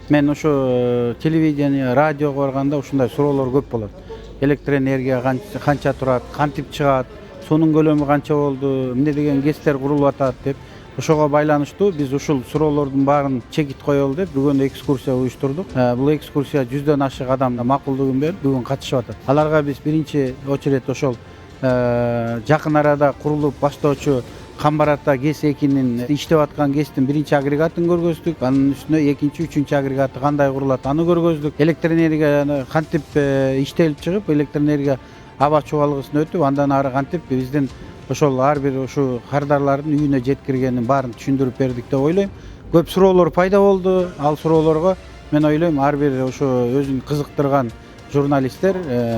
Мен ошо телевидение, радиого барганда ушундай суроолор көп болот. Электр энергия канча турат, кантип чыгат, сунун көлөмү канча болду, эмне деген ГЭСтер курулуп атат деп. Ошого байланыштуу биз ушул суроолордун баарын чекит коелу деп бүгүн экскурсия уюштурдук. Бул экскурсия 100дөн ашык адам макулдугун берип бүгүн катышып атат. Аларга биз биринчи очередь ошол жакын арада курулуп баштоочу Камбар-Ата ГЭС 2-нин иштеп аткан ГЭСтин биринчи агрегатын көргөздүк. Анын үстүнө экинчи, үчүнчү агрегаты кандай курулат аны көргөздүк. Электр энергияны кантип иштелип чыгып, электр энергия аба чубалгысын өтүп, андан ары кантип биздин ошол ар бир ушу кардарлардын үйүнө жеткиргенин баарын түшүндүрүп бердик деп ойлойм. Көп суроолор пайда болду. Ал суроолорго мен ойлойм ар бир ошо өзүн кызыктырган журналисттер,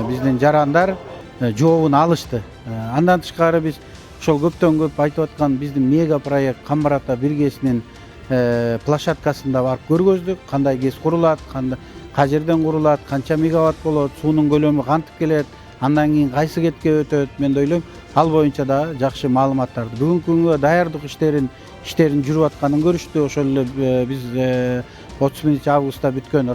биздин жарандар жообун алышты. Андан тышкары биз ошол көптөн көп айтып аткан биздин мега проект Камбар-Ата 1 ГЭСинин площадкасында барып көргөздүк. Кандай ГЭС курулат, кай жерден курулат, канча мегаватт болот, суунун көлөмү кантип келет, андан кийин кайсы кетке өтөт. Мен ойлойм ал боюнча да жакшы маалыматтарды бүгүнкү күнгө даярдык иштерин жүрүп атканын көрүштү. Ошол эле биз 30 августта бүткөн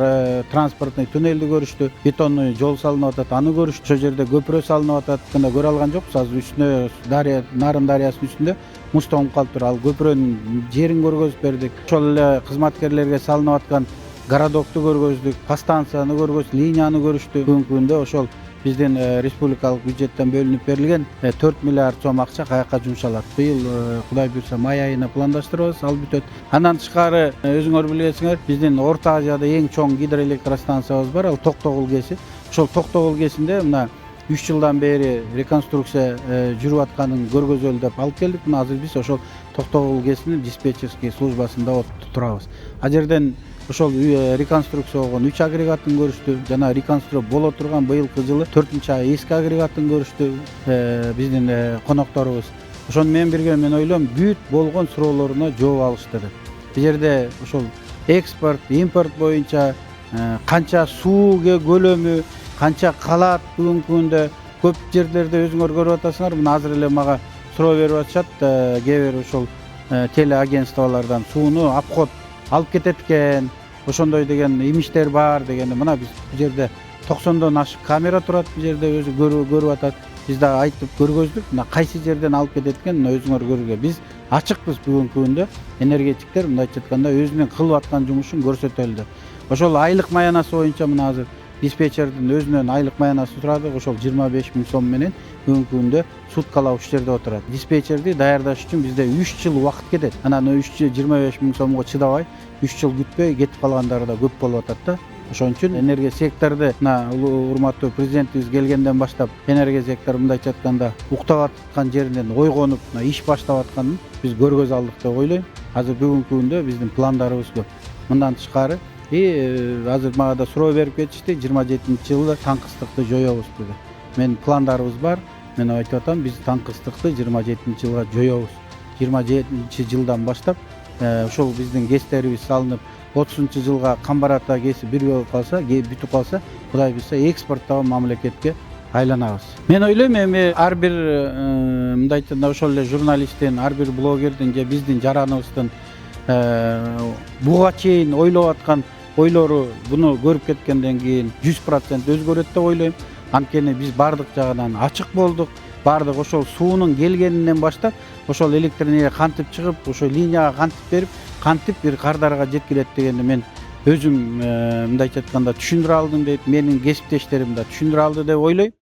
транспортный туннелди көрүштү. Бетонный жол салынып атат, аны көрүштү. Ошол жерде көпүрө салынып атат. Мына көрө алган жокпуз. Азыр үстүнө дарыя, Нарын дарыясынын үстүндө муз тоңуп калып тур. Ал көпүрөнүн жерин көргөзүп бердик. Ошол эле кызматкерлерге салынып аткан городокту көргөздүк, подстанцияны көргөздүк, линияны көрүштү. Бүгүнкү күндө ошол биздин республикалык бюджеттен бөлүнүп берилген 4 миллиард сом акча каяка жумшалат. Быйыл Кудай буйрса май айына пландаштырабыз, ал бүтөт. Андан тышкары өзүңөр билесиңер, биздин Орто Азияда эң чоң гидроэлектростанциябыз бар, ал Токтогул ГЭСи. Ошол Токтогул ГЭСинде мына 3 жылдан бери реконструкция жүрүп атканын көргөзөлү деп алып келдик. Мына азыр биз ошол Токтогул ГЭСинин диспетчерский службасында турабыз. Ал жерден ошол реконструкция болгон 3 агрегатын көрүштү. Жана реконструкция боло турган быйылкы жылы 4-чы эски агрегатын көрүштү биздин конокторубуз. Ошону менен бирге мен ойлойм бүт болгон суроолоруна жооп алышты деп. Бул жерде ошол экспорт, импорт боюнча канча суу көлөмү, канча калат бүгүнкү күндө көп жерлерде өзүңөр көрүп атасыңар. Мына азыр эле мага суроо берип атышат кээ бир ошол телеагентстволордон сууну обход алып кетет экен, ошондой деген имиштер бар дегенде, мына биз бул жерде 90дон ашык камера турат, бул жерде өзү көрүп атат. Биз да айтып көргөздүк, мына кайсы жерден алып кетет экен, мына өзүңөр көрүүгө. Биз ачыкпыз бүгүнкү күндө, энергетиктер мындайча айтканда өзүнүн кылып аткан жумушун көрсөтөлү деп. Ошол айлык маянасы боюнча мына азыр диспетчердин өзүнүн айлык маянасы турады, ошол 25 000 сом менен бүгүнкү күндө суткалап ушул жерде отурат. Диспетчерди даярдаш үчүн бизде 3 жыл убакыт кетет. Анан 25 000 сомго чыдабай 3 жыл күтпөй кетип калгандары да көп болуп атат да. Ошон үчүн энергия секторду мына урматтуу президентибиз келгенден баштап энергия сектору мындайча айтканда уктап аткан жеринен ойгонуп иш баштап атканын биз көргөзө алдык деп ойлойм. Азыр бүгүнкү күндө биздин пландарыбыз көп. Мындан тышкары азыр мага да суроо берип кетишти, 27-жылы таңкыстыкты жоёбуз деп. Мен пландарыбыз бар. Мен айтып атам, биз таңкыстыкты 27-жылга жоёбуз. 27-жылдан баштап ошол биздин ГЭСтерибиз салынып 30-жылга Камбар-Ата ГЭСи бир болуп калса, бүтүп калса, Кудай буйрса экспорттогон мамлекетке айланабыз. Мен ойлойм эми ар бир мындай айтканда ошол эле журналисттин, ар бир блогердин же биздин жараныбыздын буга чейин ойлоп аткан ойлору буну көрүп кеткенден кийин 100% өзгөрөт деп ойлойм. Анткени биз бардык жагынан ачык болдук. Бардык ошол суунун келгенинен баштап, ошол электр энергия кантип чыгып, ошол линияга кантип берип, кантип бир кардарга жеткирет дегенди мен өзүм мындайча айтканда түшүндүрө алдым дейт. Менин кесиптештерим да түшүндүрө алды деп ойлойм.